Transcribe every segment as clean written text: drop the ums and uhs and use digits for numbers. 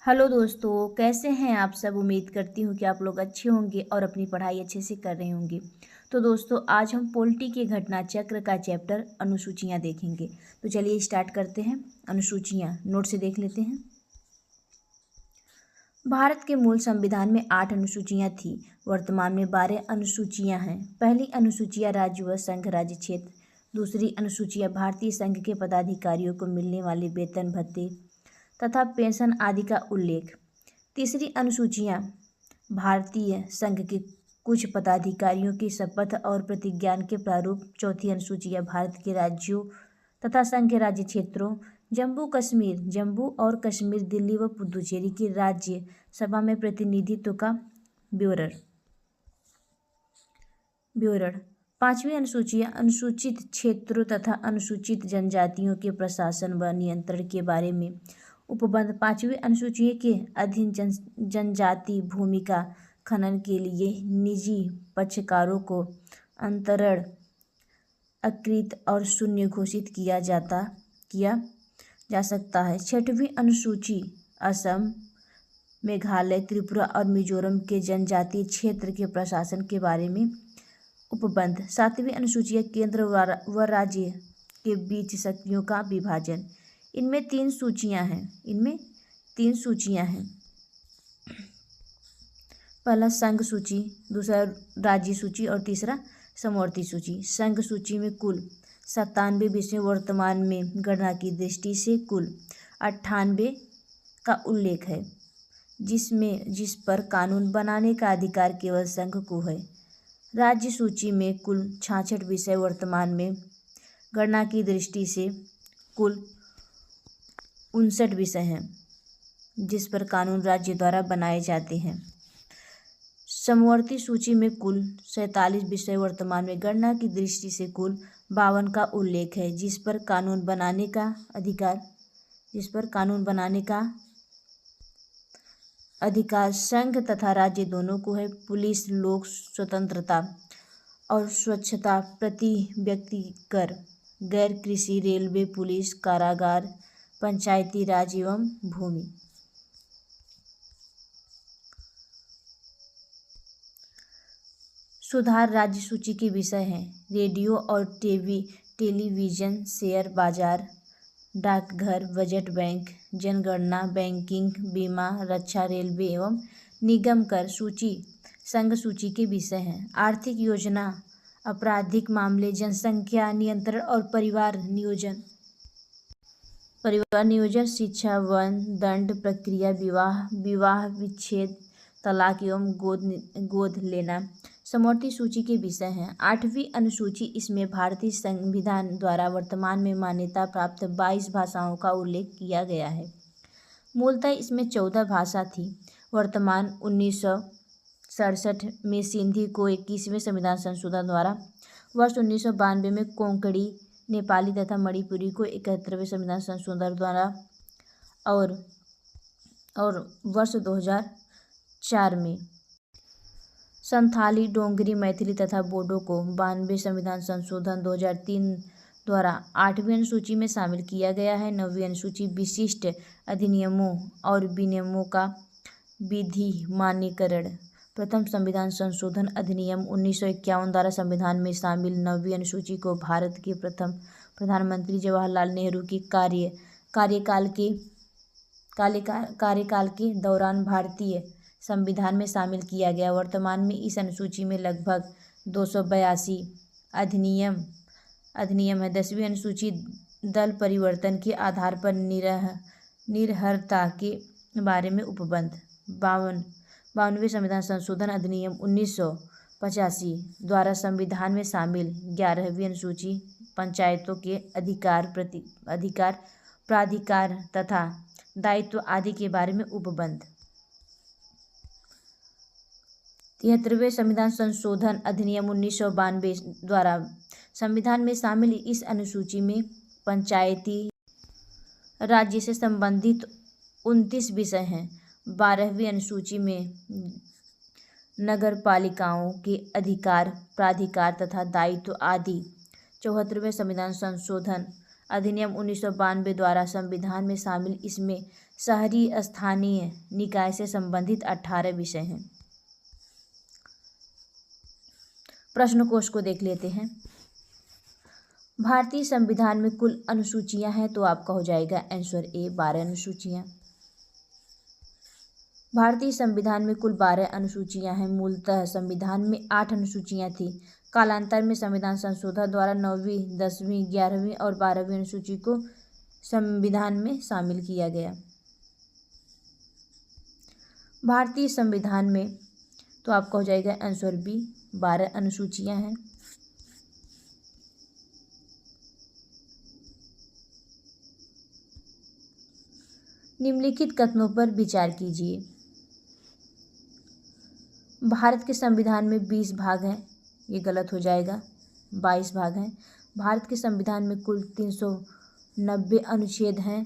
Hello दोस्तों, कैसे हैं आप सब। उम्मीद करती हूँ कि आप लोग अच्छे होंगे और अपनी पढ़ाई अच्छे से कर रहे होंगे। तो दोस्तों, आज हम पॉलिटी के घटना चक्र का चैप्टर अनुसूचियाँ देखेंगे। तो चलिए स्टार्ट करते हैं। अनुसूचियाँ नोट से देख लेते हैं। भारत के मूल संविधान में 8 अनुसूचियाँ थी। वर्तमान में 12 अनुसूचियाँ हैं। पहली अनुसूचियाँ राज्य व संघ राज्य क्षेत्र। दूसरी अनुसूचियाँ भारतीय संघ के पदाधिकारियों को मिलने वाले वेतन भत्ते तथा पेंशन आदि का उल्लेख। तीसरी अनुसूचियाँ भारतीय संघ के कुछ पदाधिकारियों की शपथ और प्रतिज्ञान के प्रारूप। चौथी अनुसूचियाँ भारत के राज्यों तथा संघ के राज्य क्षेत्रों जम्मू और कश्मीर, दिल्ली व पुदुचेरी की राज्य सभा में प्रतिनिधित्व का विवरण। पांचवी अनुसूचियाँ अनुसूचित क्षेत्रों तथा अनुसूचित जनजातियों के प्रशासन व नियंत्रण के बारे में उपबंध। पांचवी अनुसूची के अधीन जनजाति भूमि का खनन के लिए निजी पक्षकारों को अंतरण अकृत और शून्य घोषित किया जा सकता है। छठवीं अनुसूची असम, मेघालय, त्रिपुरा और मिजोरम के जनजातीय क्षेत्र के प्रशासन के बारे में उपबंध। सातवीं अनुसूची केंद्र व राज्य के बीच शक्तियों का विभाजन। इनमें तीन सूचियां हैं। पहला संघ सूची, दूसरा राज्य सूची और तीसरा समवर्ती सूची। संघ सूची में कुल 97 विषय वर्तमान में गणना की दृष्टि से कुल 98 का उल्लेख है, जिस पर कानून बनाने का अधिकार केवल संघ को है। राज्य सूची में कुल 66 विषय वर्तमान में गणना की दृष्टि से कुल 59 विषय हैं, जिस पर कानून राज्य द्वारा बनाए जाते हैं। समवर्ती सूची में कुल 47 विषय वर्तमान में गणना की दृष्टि से कुल 52 का उल्लेख है, जिस पर कानून बनाने का अधिकार संघ तथा राज्य दोनों को है। पुलिस, लोक स्वतंत्रता और स्वच्छता, प्रति व्यक्ति कर, गैर कृषि, रेलवे, पुलिस, कारागार, पंचायती राज एवं भूमि। सुधार राज्य सूची के विषय हैं। रेडियो और टेलीविजन, शेयर बाजार, डाकघर, बजट बैंक, जनगणना, बैंकिंग, बीमा, रक्षा, रेलवे एवं निगम कर सूची संघ सूची के विषय हैं। आर्थिक योजना, आपराधिक मामले, जनसंख्या नियंत्रण और परिवार नियोजन, शिक्षा, वन, दंड प्रक्रिया, विवाह विच्छेद, तलाक एवं गोद लेना समवर्ती सूची के विषय हैं। 8वीं अनुसूची, इसमें भारतीय संविधान द्वारा वर्तमान में मान्यता प्राप्त 22 भाषाओं का उल्लेख किया गया है। मूलतः इसमें 14 भाषा थी। वर्तमान 1967 में सिंधी को 21वें संविधान संशोधन द्वारा, वर्ष 1992 में कोंकणी, नेपाली तथा मणिपुरी को 71वें संविधान संशोधन द्वारा और वर्ष 2004 में संथाली, डोगरी, मैथिली तथा बोडो को 92वें संविधान संशोधन 2003 द्वारा 8वीं अनुसूची में शामिल किया गया है। 9वीं अनुसूची विशिष्ट अधिनियमों और विनियमों का विधिमान्यकरण। प्रथम संविधान संशोधन अधिनियम 1951 द्वारा संविधान में शामिल 9वीं अनुसूची को भारत के प्रथम प्रधानमंत्री जवाहरलाल नेहरू के कार्यकाल के दौरान भारतीय संविधान में शामिल किया गया। वर्तमान में इस अनुसूची में लगभग 282 अधिनियम है। 10वीं अनुसूची दल परिवर्तन के आधार पर निरहरता के बारे में उपबंध। 52वें संविधान संशोधन अधिनियम 1985 द्वारा संविधान में शामिल 11वीं अनुसूची पंचायतों के अधिकार, प्राधिकार तथा दायित्व आदि के बारे में उपबंध। 73वें संविधान संशोधन अधिनियम 1992 द्वारा संविधान में शामिल इस अनुसूची में पंचायती राज्य से संबंधित 29 विषय हैं। 12वीं अनुसूची में नगरपालिकाओं के अधिकार, प्राधिकार तथा दायित्व आदि। 74वें संविधान संशोधन अधिनियम 1992 द्वारा संविधान में शामिल इसमें शहरी स्थानीय निकाय से संबंधित 18 विषय हैं। प्रश्न कोश को देख लेते हैं। भारतीय संविधान में कुल अनुसूचियां हैं, तो आपका हो जाएगा आंसर ए 12 अनुसूचियां। भारतीय संविधान में कुल 12 अनुसूचियां हैं। मूलतः संविधान में 8 अनुसूचियां थी। कालांतर में संविधान संशोधन द्वारा 9वीं, 10वीं, 11वीं और 12वीं अनुसूची को संविधान में शामिल किया गया। भारतीय संविधान में तो आपका हो जाएगा आंसर बी 12 अनुसूचियां हैं। निम्नलिखित कथनों पर विचार कीजिए। भारत के संविधान में 20 भाग हैं, ये गलत हो जाएगा। 22 भाग हैं। भारत के संविधान में कुल 390 अनुच्छेद हैं,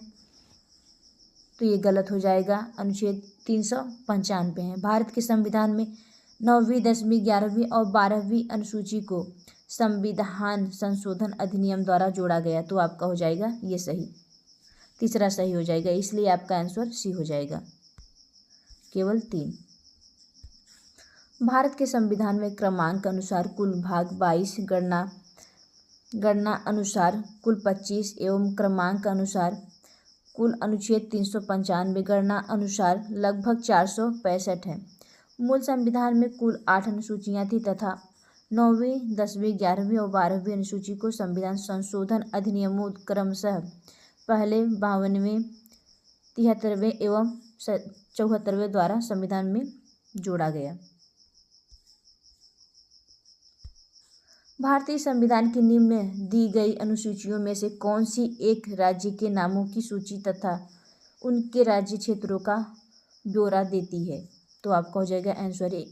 तो ये गलत हो जाएगा। अनुच्छेद 395 हैं। भारत के संविधान में 9वीं, 10वीं, 11वीं और 12वीं अनुसूची को संविधान संशोधन अधिनियम द्वारा जोड़ा गया, तो आपका हो जाएगा ये सही। तीसरा सही हो जाएगा, इसलिए आपका आंसर सी हो जाएगा। केवल 3। भारत के संविधान में क्रमांक अनुसार कुल भाग 22, गणना अनुसार कुल 25 एवं क्रमांक अनुसार कुल अनुच्छेद 395 गणना अनुसार लगभग 465 हैं। मूल संविधान में कुल 8 अनुसूचियां थी तथा 9वीं, 10वीं, 11वीं और 12वीं अनुसूची को संविधान संशोधन अधिनियमों क्रमशः पहले 52वें, 73वें एवं 74वें द्वारा संविधान में जोड़ा गया। भारतीय संविधान की निम्न दी गई अनुसूचियों में से कौन सी एक राज्य के नामों की सूची तथा उनके राज्य क्षेत्रों का ब्यौरा देती है, तो आपका हो जाएगा आंसर ए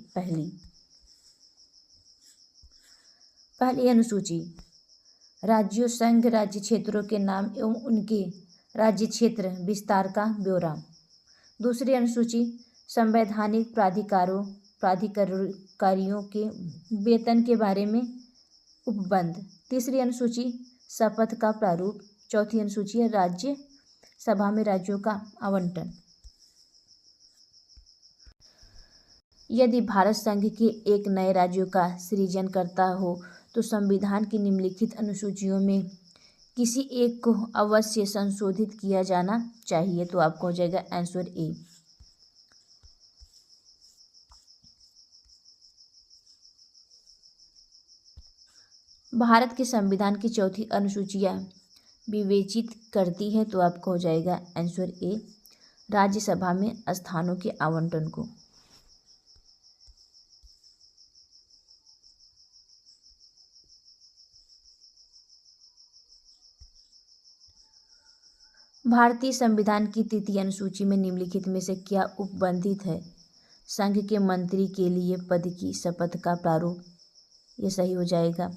पहली अनुसूची राज्यों, संघ राज्य क्षेत्रों के नाम एवं उनके राज्य क्षेत्र विस्तार का ब्यौरा। दूसरी अनुसूची संवैधानिक प्राधिकारियों के वेतन के बारे में उपबंध। तीसरी अनुसूची शपथ का प्रारूप। चौथी अनुसूची है राज्य सभा में राज्यों का आवंटन। यदि भारत संघ के एक नए राज्यों का सृजन करता हो तो संविधान की निम्नलिखित अनुसूचियों में किसी एक को अवश्य संशोधित किया जाना चाहिए, तो आपको हो जाएगा आंसर ए। भारत के संविधान की चौथी अनुसूचियां विवेचित करती है, तो आपको हो जाएगा आंसर ए राज्यसभा में स्थानों के आवंटन को। भारतीय संविधान की तृतीय अनुसूची में निम्नलिखित में से क्या उपबंधित है? संघ के मंत्री के लिए पद की शपथ का प्रारूप, ये सही हो जाएगा।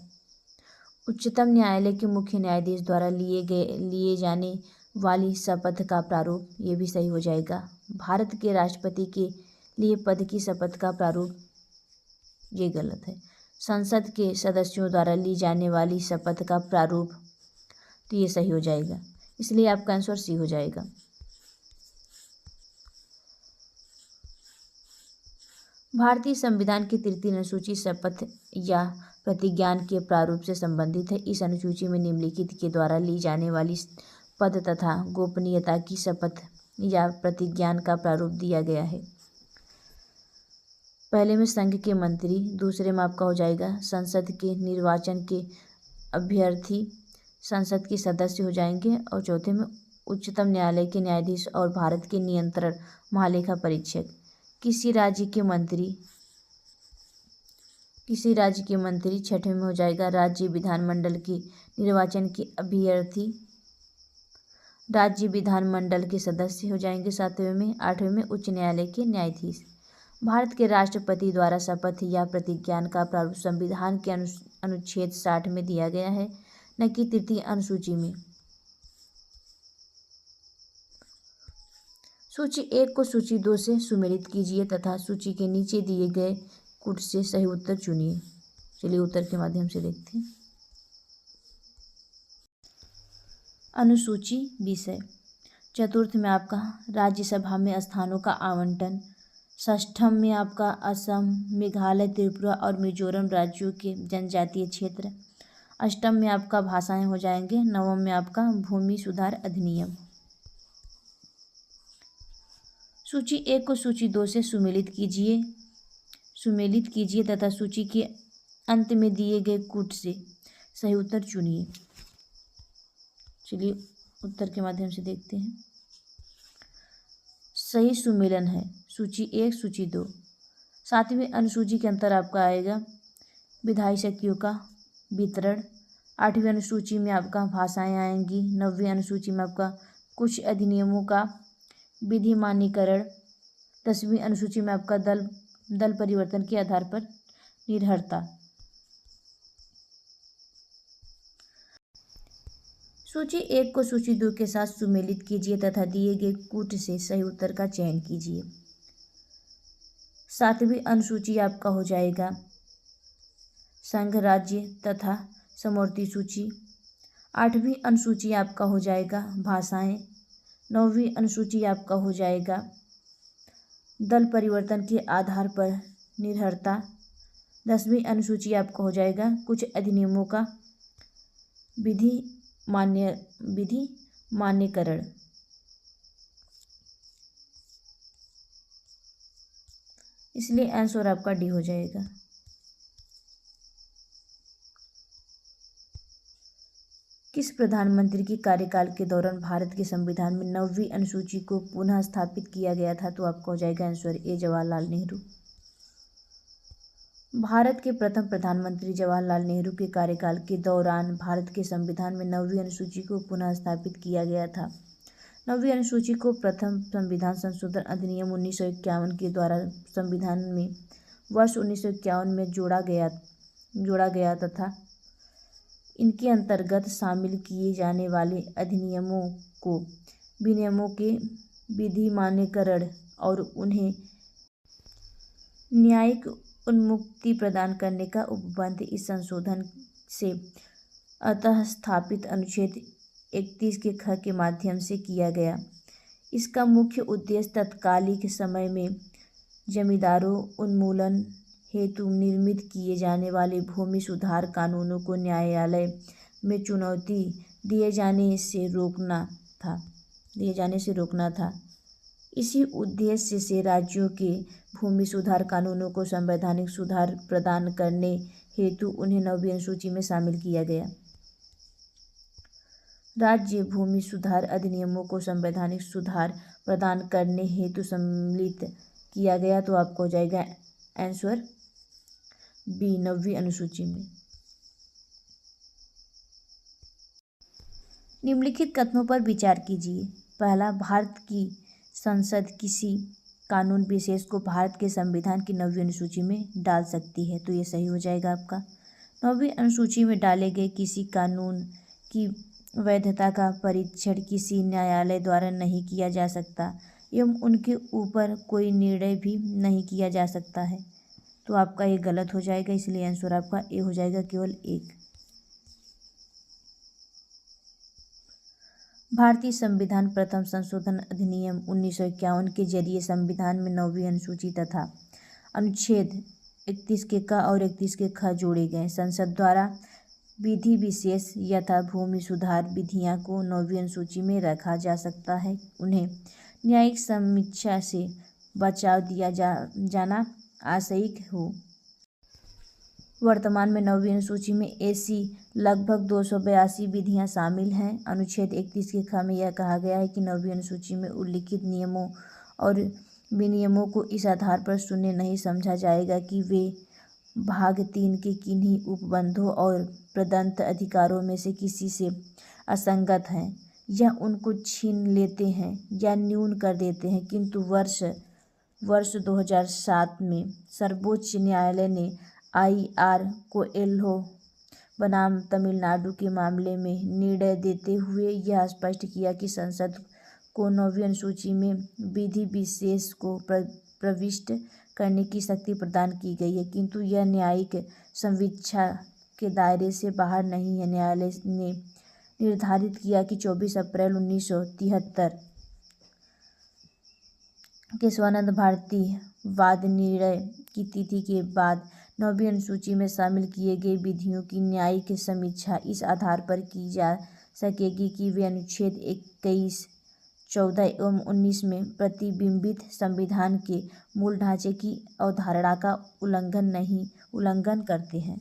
उच्चतम न्यायालय के मुख्य न्यायाधीश द्वारा लिए जाने वाली शपथ का प्रारूप, ये भी सही हो जाएगा। भारत के राष्ट्रपति के लिए पद की शपथ का प्रारूप, ये गलत है। संसद के सदस्यों द्वारा ली जाने वाली शपथ का प्रारूप, तो ये सही हो जाएगा, इसलिए आपका आंसर सी हो जाएगा। भारतीय संविधान की तृतीय अनुसूची शपथ या प्रतिज्ञान के प्रारूप से संबंधित है। इस अनुसूची में निम्नलिखित के द्वारा ली जाने वाली पद तथा गोपनीयता की शपथ या प्रतिज्ञान का प्रारूप दिया गया है। पहले में संघ के मंत्री, दूसरे में आपका हो जाएगा संसद के निर्वाचन के अभ्यर्थी, संसद के सदस्य हो जाएंगे, और चौथे में उच्चतम न्यायालय के न्यायाधीश और भारत के नियंत्रण महालेखा परीक्षक। किसी राज्य के मंत्री, छठवें में हो जाएगा राज्य विधानमंडल के निर्वाचन के अभ्यर्थी, राज्य विधानमंडल के सदस्य हो जाएंगे सातवें में। आठवें में उच्च न्यायालय के न्यायाधीश। भारत के राष्ट्रपति द्वारा शपथ या प्रतिज्ञान का प्रारूप संविधान के अनुच्छेद 60 में दिया गया है, न कि तृतीय अनुसूची में। सूची 1 को सूची 2 से सुमेलित कीजिए तथा सूची के नीचे दिए गए कूट से सही उत्तर चुनिए। चलिए उत्तर के माध्यम से देखते हैं। अनुसूची विषय चतुर्थ में आपका राज्यसभा में स्थानों का आवंटन। षष्ठम में आपका असम, मेघालय, त्रिपुरा और मिजोरम राज्यों के जनजातीय क्षेत्र। अष्टम में आपका भाषाएं हो जाएंगे। नवम में आपका भूमि सुधार अधिनियम। सूची 1 को सूची 2 से सुमेलित कीजिए तथा सूची के अंत में दिए गए कूट से सही उत्तर चुनिए। चलिए उत्तर के माध्यम से देखते हैं। सही सुमेलन है सूची 1, सूची 2। 7वीं अनुसूची के अंतर आपका आएगा विधायी शक्तियों का वितरण। 8वीं अनुसूची में आपका भाषाएं आएंगी। 9वीं अनुसूची में आपका कुछ अधिनियमों का विधिमान्यकरण। 10वीं अनुसूची में आपका दल परिवर्तन के आधार पर निर्भरता। सूची 1 को सूची 2 के साथ सुमेलित कीजिए तथा दिए गए कूट से सही उत्तर का चयन कीजिए। 7वीं अनुसूची आपका हो जाएगा संघ, राज्य तथा समवर्ती सूची। 8वीं अनुसूची आपका हो जाएगा भाषाएं। 9वीं अनुसूची आपका हो जाएगा दल परिवर्तन के आधार पर निर्भरता। 10वीं अनुसूची आपका हो जाएगा कुछ अधिनियमों का विधिमान्यकरण। इसलिए आंसर आपका डी हो जाएगा। किस प्रधानमंत्री के कार्यकाल के दौरान भारत के संविधान में 9वीं अनुसूची को पुनः स्थापित किया गया था? तो आपका हो जाएगा आंसर ए, जवाहरलाल नेहरू। भारत के प्रथम प्रधानमंत्री जवाहरलाल नेहरू के कार्यकाल के दौरान भारत के संविधान में 9वीं अनुसूची को पुनः स्थापित किया गया था। 9वीं अनुसूची को प्रथम संविधान संशोधन अधिनियम 1951 के द्वारा संविधान में वर्ष 1951 में जोड़ा गया तथा इनके अंतर्गत शामिल किए जाने वाले अधिनियमों को विनियमों के विधिमान्यकरण और उन्हें न्यायिक उन्मुक्ति प्रदान करने का उपबंध इस संशोधन से अतः स्थापित अनुच्छेद 31 के ख के माध्यम से किया गया। इसका मुख्य उद्देश्य तत्कालिक समय में जमींदारों उन्मूलन हेतु निर्मित किए जाने वाले भूमि सुधार कानूनों को न्यायालय में चुनौती दिए जाने से रोकना था। इसी उद्देश्य से राज्यों के भूमि सुधार कानूनों को संवैधानिक सुधार प्रदान करने हेतु उन्हें 9वीं अनुसूची में शामिल किया गया। राज्य भूमि सुधार अधिनियमों को संवैधानिक सुधार प्रदान करने हेतु सम्मिलित किया गया। तो आपको हो जाएगा आंसर बी, 9वीं अनुसूची में। निम्नलिखित कथनों पर विचार कीजिए। पहला, भारत की संसद किसी कानून विशेष को भारत के संविधान की 9वीं अनुसूची में डाल सकती है। तो ये सही हो जाएगा आपका। 9वीं अनुसूची में डाले गए किसी कानून की वैधता का परीक्षण किसी न्यायालय द्वारा नहीं किया जा सकता एवं उनके ऊपर कोई निर्णय भी नहीं किया जा सकता है। तो आपका ये गलत हो जाएगा, इसलिए आंसर आपका ए हो जाएगा, केवल एक। भारतीय संविधान प्रथम संशोधन अधिनियम 1951 के जरिए संविधान में 9वीं अनुसूची तथा अनुच्छेद 31 के क और 31 के ख जोड़े गए। संसद द्वारा विधि विशेष यथा भूमि सुधार विधियां को 9वीं अनुसूची में रखा जा सकता है। उन्हें न्यायिक समीक्षा से बचाव दिया जाना आवश्यक हो। वर्तमान में 9वीं अनुसूची में ऐसी लगभग 282 विधियां शामिल हैं। अनुच्छेद 31 के ख में यह कहा गया है कि 9वीं अनुसूची में उल्लिखित नियमों और विनियमों को इस आधार पर शून्य नहीं समझा जाएगा कि वे भाग 3 के किन्हीं उपबंधों और प्रदत्त अधिकारों में से किसी से असंगत हैं या उनको छीन लेते हैं या न्यून कर देते हैं। किंतु वर्ष 2007 में सर्वोच्च न्यायालय ने IR कोएल्हो बनाम तमिलनाडु के मामले में निर्णय देते हुए यह स्पष्ट किया कि संसद को 9वीं अनुसूची में विधि विशेष को प्रविष्ट करने की शक्ति प्रदान की गई है, किंतु यह न्यायिक समीक्षा के दायरे से बाहर नहीं है। न्यायालय ने निर्धारित किया कि 24 अप्रैल 1973 केशवानंद भारती वाद निर्णय की तिथि के बाद 9वीं अनुसूची में शामिल किए गए विधियों की न्यायिक समीक्षा इस आधार पर की जा सकेगी कि वे अनुच्छेद 21, 14 एवं 19 में प्रतिबिंबित संविधान के मूल ढांचे की अवधारणा का उल्लंघन करते हैं।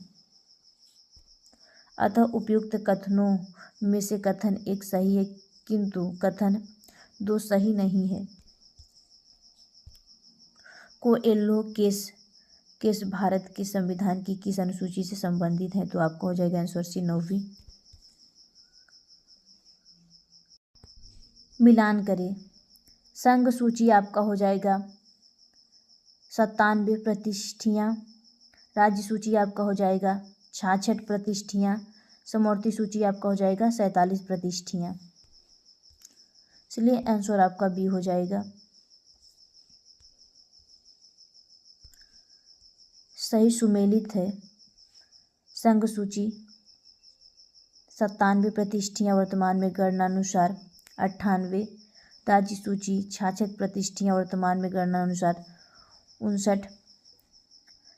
अतः उपयुक्त कथनों में से कथन 1 सही है, किंतु कथन 2 सही नहीं है। कोएल्हो केस भारत के संविधान की किस अनुसूची से संबंधित है? तो आपको हो जाएगा आंसर सी 9वीं। मिलान करें। संघ सूची आपका हो जाएगा 97 प्रतिष्ठियाँ, राज्य सूची आपका हो जाएगा 66 प्रतिष्ठियाँ, समवर्ती सूची आपका हो जाएगा 47 प्रतिष्ठियाँ। इसलिए आंसर आपका बी हो जाएगा। सही सुमेलित है। संघ सूची 97 प्रतिष्ठियाँ वर्तमान में गणनानुसार 98, राज्य सूची 66 प्रतिष्ठियाँ वर्तमान में गणनानुसार 59,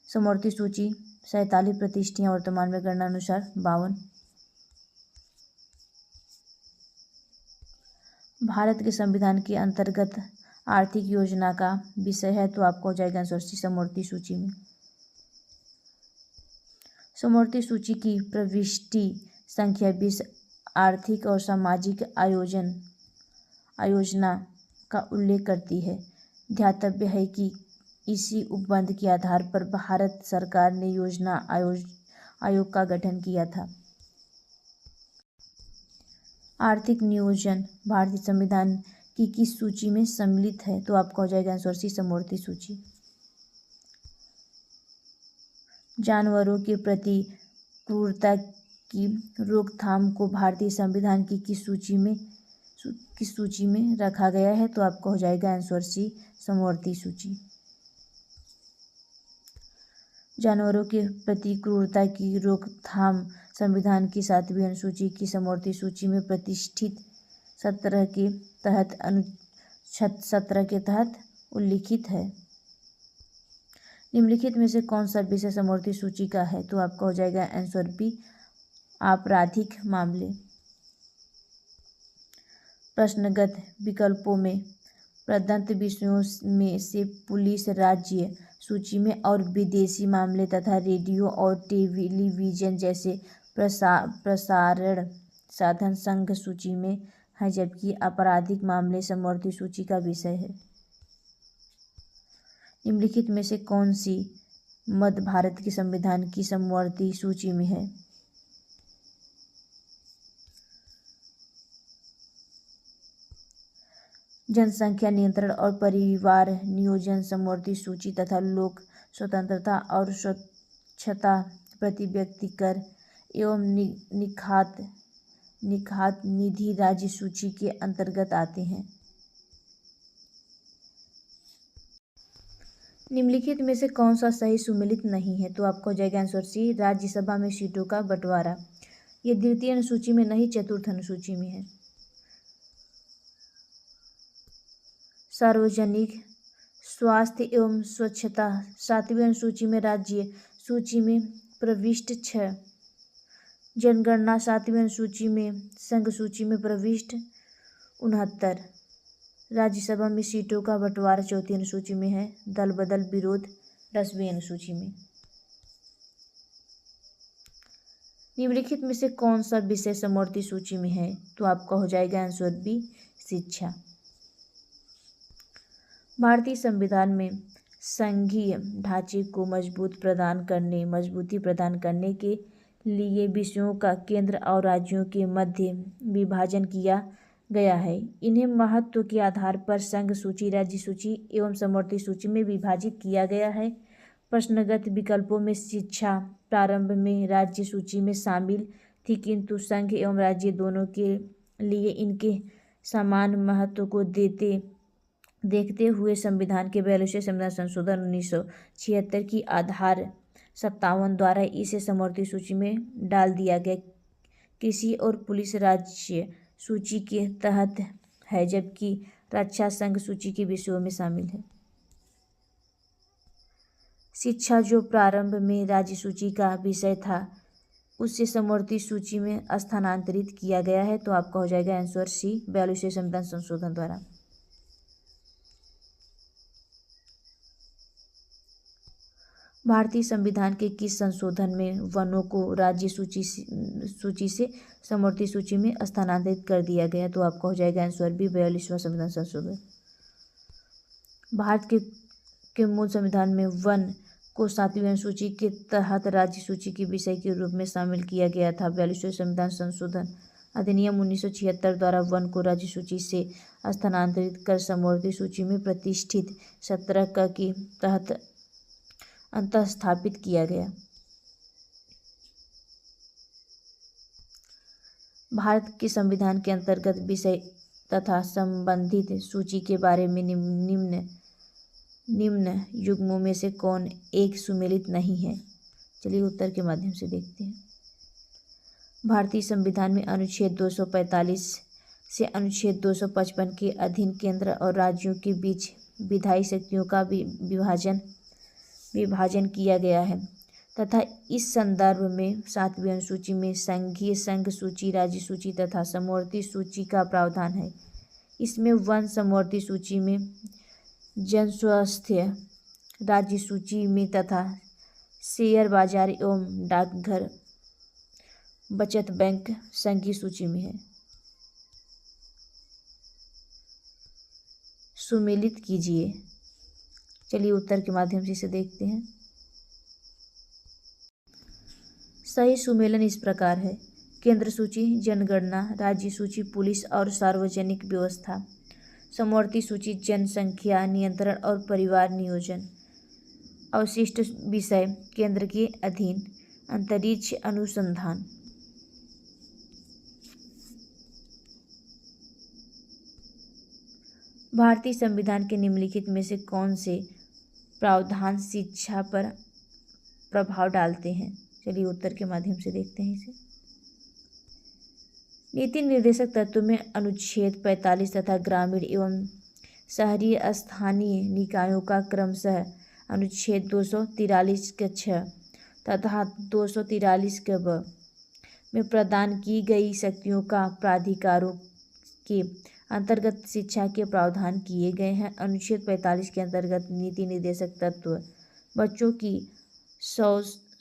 समवर्ती सूची 47 प्रतिष्ठियाँ वर्तमान में गणनानुसार 52। भारत के संविधान के अंतर्गत आर्थिक योजना का विषय है, तो आपको हो जाएगा आंसर सी समवर्ती सूची में। समवर्ती सूची की प्रविष्टि संख्या 20 आर्थिक और सामाजिक आयोजना का उल्लेख करती है। ध्यातव्य है कि इसी उपबंध के आधार पर भारत सरकार ने योजना आयोग का गठन किया था। आर्थिक नियोजन भारतीय संविधान की किस सूची में सम्मिलित है? तो आपका हो जाएगा आंसर सी समवर्ती सूची। जानवरों के प्रति क्रूरता की रोकथाम को भारतीय संविधान की किस सूची में रखा गया है? तो आपका हो जाएगा आंसर सी समवर्ती सूची। जानवरों के प्रति क्रूरता की रोकथाम संविधान की 7वीं अनुसूची की समवर्ती सूची में प्रतिष्ठित 17 के तहत अनुच्छेद 17 के तहत उल्लिखित है। निम्नलिखित में से कौन सा विषय समवर्ती सूची का है? तो आपका हो जाएगा आंसर बी आपराधिक मामले। प्रश्नगत विकल्पों में प्रदत्त विषयों में से पुलिस राज्य सूची में और विदेशी मामले तथा रेडियो और टेलीविजन जैसे प्रसारण साधन संघ सूची में है, जबकि आपराधिक मामले समवर्ती सूची का विषय है। निम्नलिखित में से कौन सी मध्य भारत के संविधान की समवर्ती सूची में है? जनसंख्या नियंत्रण और परिवार नियोजन समवर्ती सूची तथा लोक स्वतंत्रता और स्वच्छता प्रति व्यक्ति कर एवं निखात निधि राज्य सूची के अंतर्गत आते हैं। निम्नलिखित में से कौन सा सही सुमेलित नहीं है? तो आपको हो जाएगा आंसर सी राज्यसभा में सीटों का बंटवारा। ये द्वितीय अनुसूची में नहीं, चतुर्थ अनुसूची में है। सार्वजनिक स्वास्थ्य एवं स्वच्छता 7वीं अनुसूची में राज्य सूची में प्रविष्ट 6, जनगणना 7वीं अनुसूची में संघ सूची में प्रविष्ट 69, राज्यसभा में सीटों का बंटवारा 4थी अनुसूची में है, दल बदल विरोध 10वीं अनुसूची में। निम्नलिखित में से कौन सा विषय समवर्ती सूची में है? तो आपका हो जाएगा आंसर बी शिक्षा। भारतीय संविधान में संघीय ढांचे को मजबूती प्रदान करने के लिए विषयों का केंद्र और राज्यों के मध्य विभाजन किया गया है। इन्हें महत्व के आधार पर संघ सूची, राज्य सूची एवं समवर्ती सूची में विभाजित किया गया है। प्रश्नगत विकल्पों में शिक्षा प्रारंभ में राज्य सूची में शामिल थी, किंतु संघ एवं राज्य दोनों के लिए इनके समान महत्व को देखते हुए संविधान के 42वें संविधान संशोधन 1976 की आधार 57 द्वारा इसे समवर्ती सूची में डाल दिया गया। कृषि और पुलिस राज्य सूची के तहत है, जबकि रक्षा संघ सूची के विषयों में शामिल है। शिक्षा जो प्रारंभ में राज्य सूची का विषय था उससे समवर्ती सूची में स्थानांतरित किया गया है, तो आपका हो जाएगा आंसर सी, 42वें संविधान संशोधन द्वारा। भारतीय संविधान के किस संशोधन में वनों को राज्य सूची से समवर्ती सूची में स्थानांतरित कर दिया गया, तो आपका हो जाएगा आंसर बी, 42वां संविधान संशोधन। भारत के मूल संविधान में वन को 7वीं अनुसूची के तहत राज्य सूची के विषय के रूप में शामिल किया गया था। 42वें संविधान संशोधन अधिनियम 1976 द्वारा वन को राज्य सूची से स्थानांतरित कर समवर्ती सूची में प्रतिष्ठित 17 क के तहत अंतः स्थापित किया गया। भारत के संविधान के अंतर्गत विषय तथा संबंधित सूची के बारे में निम्न युग्मों में से कौन एक सुमेलित नहीं है। चलिए उत्तर के माध्यम से देखते हैं। भारतीय संविधान में अनुच्छेद 245 से अनुच्छेद 255 के अधीन केंद्र और राज्यों के बीच विधायी शक्तियों का विभाजन किया गया है तथा इस संदर्भ में 7वीं अनुसूची में संघीय संघ सूची, राज्य सूची तथा समवर्ती सूची का प्रावधान है। इसमें वन समवर्ती सूची में, जनस्वास्थ्य राज्य सूची में तथा शेयर बाजार एवं डाकघर बचत बैंक संघीय सूची में है। सुमेलित कीजिए। चलिए उत्तर के माध्यम से इसे देखते हैं। सही सुमेलन इस प्रकार है। केंद्र सूची जनगणना, राज्य सूची पुलिस और सार्वजनिक व्यवस्था, समवर्ती सूची जनसंख्या नियंत्रण और परिवार नियोजन, अवशिष्ट विषय केंद्र के अधीन अंतरिक्ष अनुसंधान। भारतीय संविधान के निम्नलिखित में से कौन से प्रावधान शिक्षा पर प्रभाव डालते हैं। चलिए उत्तर के माध्यम से देखते हैं इसे। नीति निर्देशक तत्व में अनुच्छेद 45 तथा ग्रामीण एवं शहरी स्थानीय निकायों का क्रमशः अनुच्छेद 243 के 6 तथा 243 के ब में प्रदान की गई शक्तियों का प्राधिकारों के अंतर्गत शिक्षा के प्रावधान किए गए हैं। अनुच्छेद 45 के अंतर्गत नीति निर्देशक तत्व बच्चों की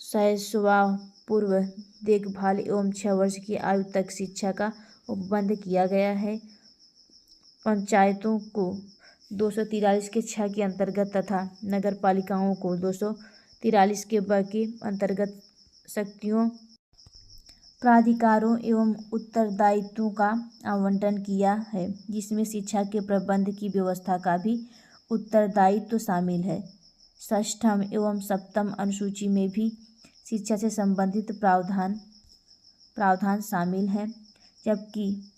शैशव पूर्व देखभाल एवं 6 वर्ष की आयु तक शिक्षा का उपबंध किया गया है। पंचायतों को 243 के 6 के अंतर्गत तथा नगर पालिकाओं को 243 के ब के अंतर्गत शक्तियों, प्राधिकारों एवं उत्तरदायित्वों का आवंटन किया है, जिसमें शिक्षा के प्रबंध की व्यवस्था का भी उत्तरदायित्व शामिल है। षष्ठम एवं सप्तम अनुसूची में भी शिक्षा से संबंधित प्रावधान शामिल हैं, जबकि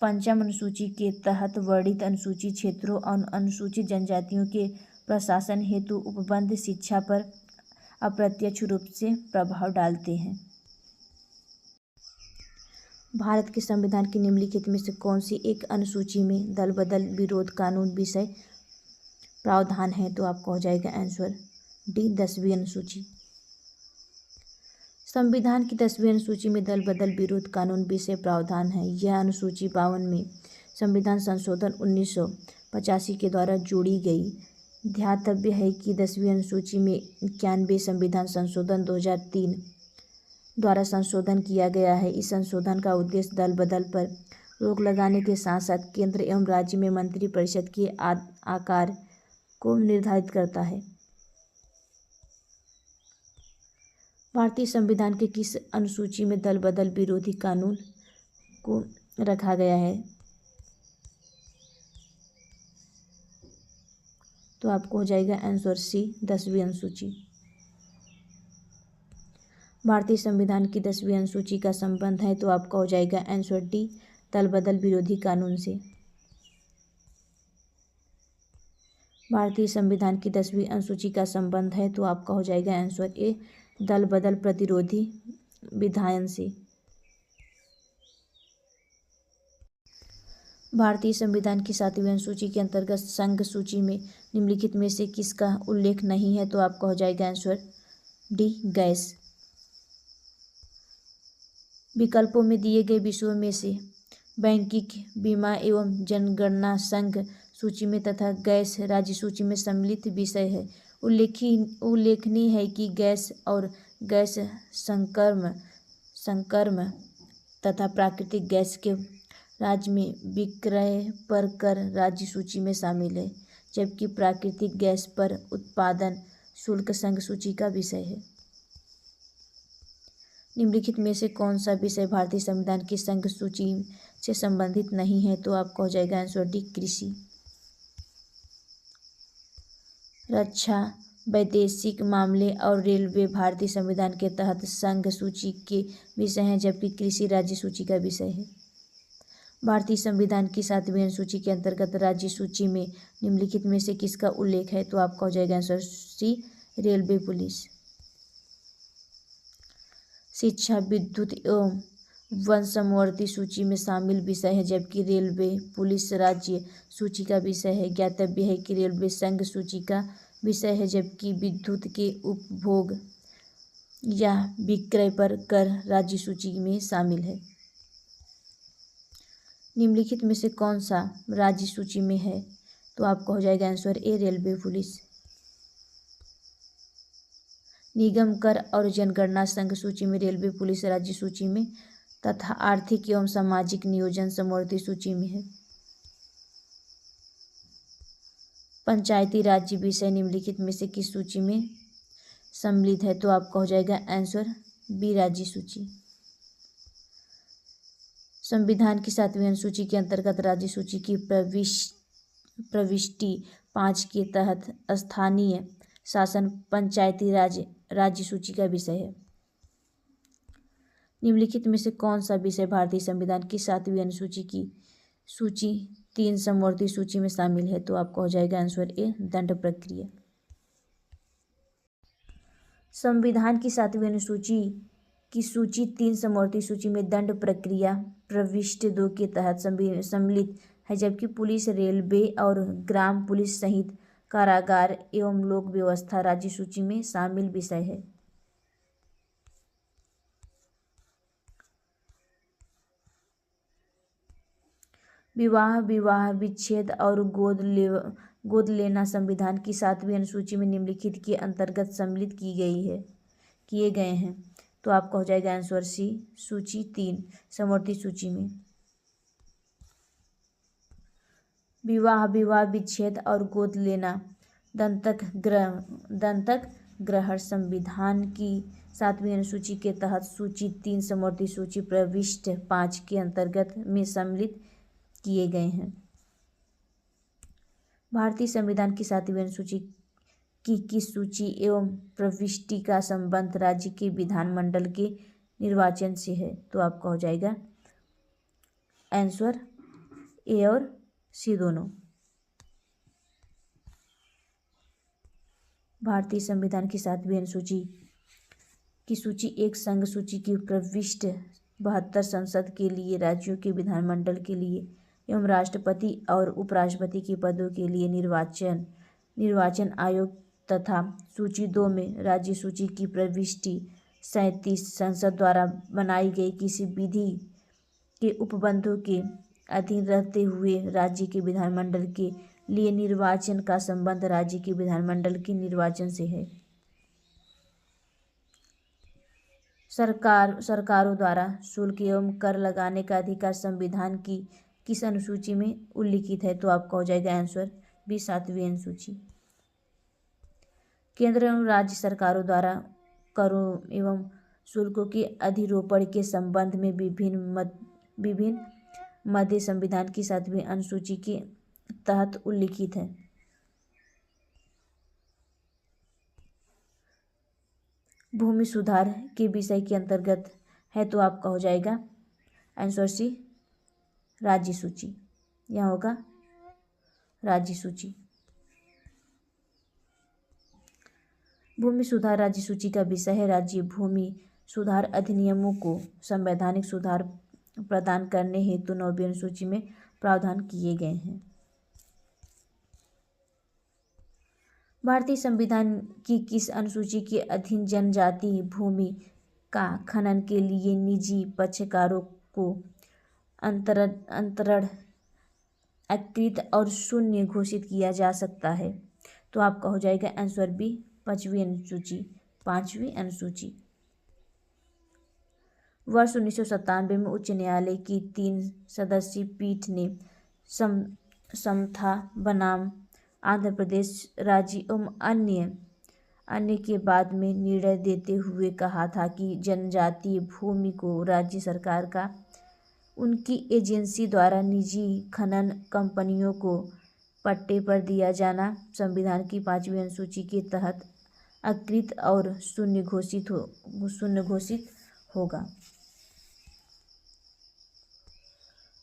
पंचम अनुसूची के तहत वर्णित अनुसूचित क्षेत्रों और अनुसूचित जनजातियों के प्रशासन हेतु उपबंध शिक्षा पर अप्रत्यक्ष रूप से प्रभाव डालते हैं। भारत के संविधान के निम्नलिखित में से कौन सी एक अनुसूची में दल बदल विरोध कानून विषय प्रावधान है, तो आपका हो जाएगा आंसर डी, 10वीं अनुसूची। संविधान की 10वीं अनुसूची में दल बदल विरोध कानून विषय प्रावधान है। यह अनुसूची 52 में संविधान संशोधन 1985 के द्वारा जोड़ी गई। ध्यातव्य है कि 10वीं अनुसूची में 91 संविधान संशोधन 2003 द्वारा संशोधन किया गया है। इस संशोधन का उद्देश्य दल बदल पर रोक लगाने के साथ साथ केंद्र एवं राज्य में मंत्री परिषद के आकार को निर्धारित करता है। भारतीय संविधान के किस अनुसूची में दल बदल विरोधी कानून को रखा गया है, तो आपको हो जाएगा आंसर सी, 10वीं अनुसूची। भारतीय संविधान की 10वीं अनुसूची का संबंध है, तो आपका हो जाएगा आंसर डी, दल बदल विरोधी कानून से। भारतीय संविधान की 10वीं अनुसूची का संबंध है, तो आपका हो जाएगा आंसर ए, दल बदल प्रतिरोधी विधायन से। भारतीय संविधान की 7वीं अनुसूची के अंतर्गत संघ सूची में निम्नलिखित में से किसका उल्लेख नहीं है? तो आपका हो जाएगा आंसर डी, गैस। विकल्पों में दिए गए विषयों में से बैंकिंग, बीमा एवं जनगणना संघ सूची में तथा गैस राज्य सूची में सम्मिलित विषय है। उल्लेखनीय है कि गैस और गैस संक्रम तथा प्राकृतिक गैस के राज्य में विक्रय पर कर राज्य सूची में शामिल है, जबकि प्राकृतिक गैस पर उत्पादन शुल्क संघ सूची का विषय है। निम्नलिखित में से कौन सा विषय भारतीय संविधान की संघ सूची से संबंधित नहीं है? तो आपका हो जाएगा आंसर डी, कृषि। रक्षा, वैदेशिक मामले और रेलवे भारतीय संविधान के तहत संघ सूची के विषय हैं, जबकि कृषि राज्य सूची का विषय है। भारतीय संविधान की 7वीं अनुसूची के अंतर्गत राज्य सूची में निम्नलिखित में से किसका उल्लेख है? तो आपका हो जाएगा आंसर सी, रेलवे पुलिस। शिक्षा, विद्युत एवं वन समवर्ती सूची में शामिल विषय है, जबकि रेलवे पुलिस राज्य सूची का विषय है। ज्ञातव्य है कि रेलवे संघ सूची का विषय है, जबकि विद्युत के उपभोग या विक्रय पर कर राज्य सूची में शामिल है। निम्नलिखित में से कौन सा राज्य सूची में है? तो आपका हो जाएगा आंसर ए, रेलवे पुलिस। निगम कर और जनगणना संघ सूची में, रेलवे पुलिस राज्य सूची में तथा आर्थिक एवं सामाजिक नियोजन समवर्ती सूची में है। पंचायती राज्य विषय निम्नलिखित में से किस सूची में सम्मिलित है? तो आपका हो जाएगा आंसर बी, राज्य सूची। संविधान की 7वीं अनुसूची के अंतर्गत राज्य सूची की प्रविष्टि 5 के तहत स्थानीय शासन पंचायती राज राज्य सूची का विषय है। निम्नलिखित में से कौन सा विषय भारतीय संविधान की 7वीं अनुसूची की सूची 3 समवर्ती सूची में शामिल है? तो आपका हो जाएगा आंसर ए, दंड प्रक्रिया। संविधान की 7वीं अनुसूची की सूची 3 समवर्ती सूची में दंड प्रक्रिया प्रविष्टि 2 के तहत सम्मिलित है, जबकि पुलिस, रेलवे और ग्राम पुलिस सहित कारागार एवं लोक व्यवस्था राज्य सूची में शामिल विषय है। विवाह विच्छेद और गोद लेना संविधान की 7वीं अनुसूची में निम्नलिखित के अंतर्गत सम्मिलित किए गए हैं। तो आपका हो जाएगा आंसर सी, सूची 3 समवर्ती सूची में। विवाह विच्छेद और गोद लेना दंतक ग्रहण संविधान की 7वीं अनुसूची के तहत सूची 3 समवर्ती सूची प्रविष्टि 5 के अंतर्गत में सम्मिलित किए गए हैं। भारतीय संविधान की 7वीं अनुसूची की सूची एवं प्रविष्टि का संबंध राज्य के विधानमंडल के निर्वाचन से है। तो आपका हो जाएगा आंसर ए और सी दोनों। भारतीय संविधान की 7वीं अनुसूची की सूची 1 संघ सूची की प्रविष्टि 72 संसद के लिए, राज्यों के विधानमंडल के लिए एवं राष्ट्रपति और उपराष्ट्रपति के पदों के लिए निर्वाचन आयोग तथा सूची 2 में राज्य सूची की प्रविष्टि 37 संसद द्वारा बनाई गई किसी विधि के उपबंधों के अधीन रहते हुए राज्य के विधानमंडल के लिए निर्वाचन का संबंध राज्य के विधानमंडल के निर्वाचन से है। सरकारों द्वारा शुल्क एवं कर लगाने का अधिकार संविधान की किस अनुसूची में उल्लिखित है? तो आपका हो जाएगा आंसर बी, 7वीं अनुसूची। केंद्र एवं राज्य सरकारों द्वारा करों एवं शुल्कों के अधिरोपण के संबंध में विभिन्न मध्य संविधान की 7वीं अनुसूची के तहत उल्लिखित है। भूमि सुधार के विषय के अंतर्गत है। तो आपका हो जाएगा आंसर सी, राज्य सूची। यहाँ होगा राज्य सूची। भूमि सुधार राज्य सूची का विषय है। राज्य भूमि सुधार अधिनियमों को संवैधानिक सुधार प्रदान करने हेतु 9वीं अनुसूची में प्रावधान किए गए हैं। भारतीय संविधान की किस अनुसूची के अधीन जनजातीय भूमि का खनन के लिए निजी पक्षकारों को अंतरण अकृत और शून्य घोषित किया जा सकता है? तो आपका हो जाएगा आंसर बी, 5वीं अनुसूची। 5वीं अनुसूची वर्ष 1997 में उच्च न्यायालय की 3 सदस्यीय पीठ ने समता बनाम आंध्र प्रदेश राज्य एवं अन्य के बाद में निर्णय देते हुए कहा था कि जनजातीय भूमि को राज्य सरकार का उनकी एजेंसी द्वारा निजी खनन कंपनियों को पट्टे पर दिया जाना संविधान की 5वीं अनुसूची के तहत अकृत और शून्य घोषित होगा।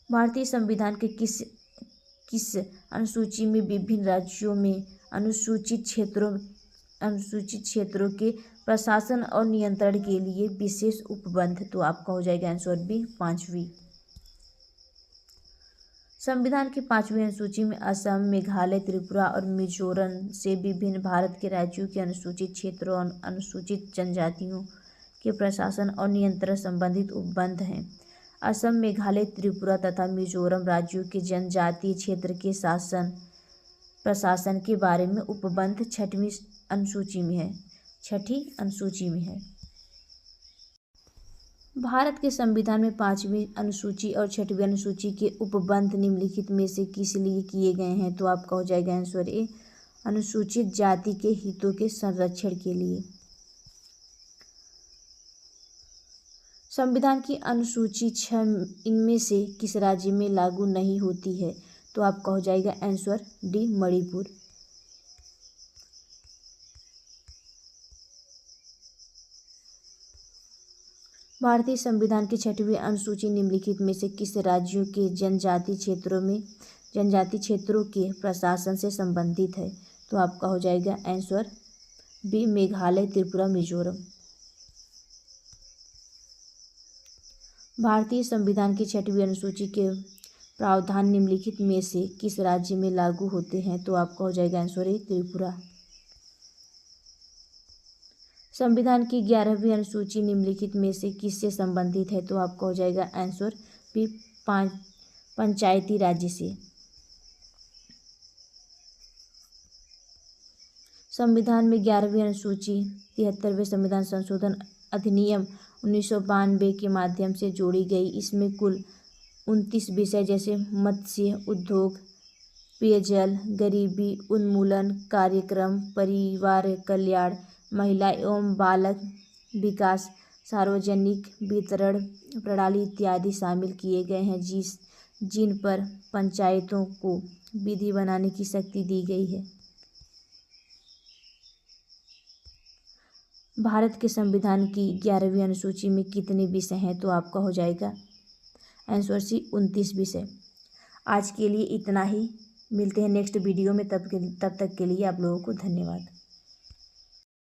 भारतीय संविधान के किस अनुसूची में विभिन्न राज्यों में अनुसूचित क्षेत्रों के प्रशासन और नियंत्रण के लिए विशेष उपबंध? तो आपका हो जाएगा आंसर बी, 5वीं। संविधान की 5वीं अनुसूची में असम, मेघालय, त्रिपुरा और मिजोरम से विभिन्न भारत के राज्यों के अनुसूचित क्षेत्रों और अनुसूचित जनजातियों के प्रशासन और नियंत्रण संबंधित उपबंध हैं। असम, मेघालय, त्रिपुरा तथा मिजोरम राज्यों के जनजातीय क्षेत्र के प्रशासन के बारे में उपबंध 6वीं अनुसूची में है। 6ठी अनुसूची में है। भारत के संविधान में 5वीं अनुसूची और 6वीं अनुसूची के उपबंध निम्नलिखित में से किस लिए किए गए हैं? तो आपका हो जाएगा आंसर ए, अनुसूचित जाति के हितों के संरक्षण के लिए। संविधान की अनुसूची 6 इनमें से किस राज्य में लागू नहीं होती है? तो आपका हो जाएगा आंसर डी, मणिपुर। भारतीय संविधान की 6वीं अनुसूची निम्नलिखित में से किस राज्यों के जनजातीय क्षेत्रों के प्रशासन से संबंधित है? तो आपका हो जाएगा आंसर बी, मेघालय, त्रिपुरा, मिजोरम। भारतीय संविधान की 6वीं अनुसूची के प्रावधान निम्नलिखित में से किस राज्य में लागू होते हैं? तो आपका हो जाएगा आंसर ए, त्रिपुरा। संविधान की 11वीं अनुसूची निम्नलिखित में से किससे संबंधित है? तो आपका हो जाएगा आंसर बी, पंचायती राज्य से। संविधान में 11वीं अनुसूची 73वें संविधान संशोधन अधिनियम 1992 के माध्यम से जोड़ी गई। इसमें कुल 29 विषय जैसे मत्स्य उद्योग, पेयजल, गरीबी उन्मूलन कार्यक्रम, परिवार कल्याण, महिला एवं बालक विकास, सार्वजनिक वितरण प्रणाली इत्यादि शामिल किए गए हैं, जिन पर पंचायतों को विधि बनाने की शक्ति दी गई है। भारत के संविधान की 11वीं अनुसूची में कितने विषय हैं? तो आपका हो जाएगा आंसर सी, 29 विषय। आज के लिए इतना ही। मिलते हैं नेक्स्ट वीडियो में, तब तक के लिए आप लोगों को धन्यवाद।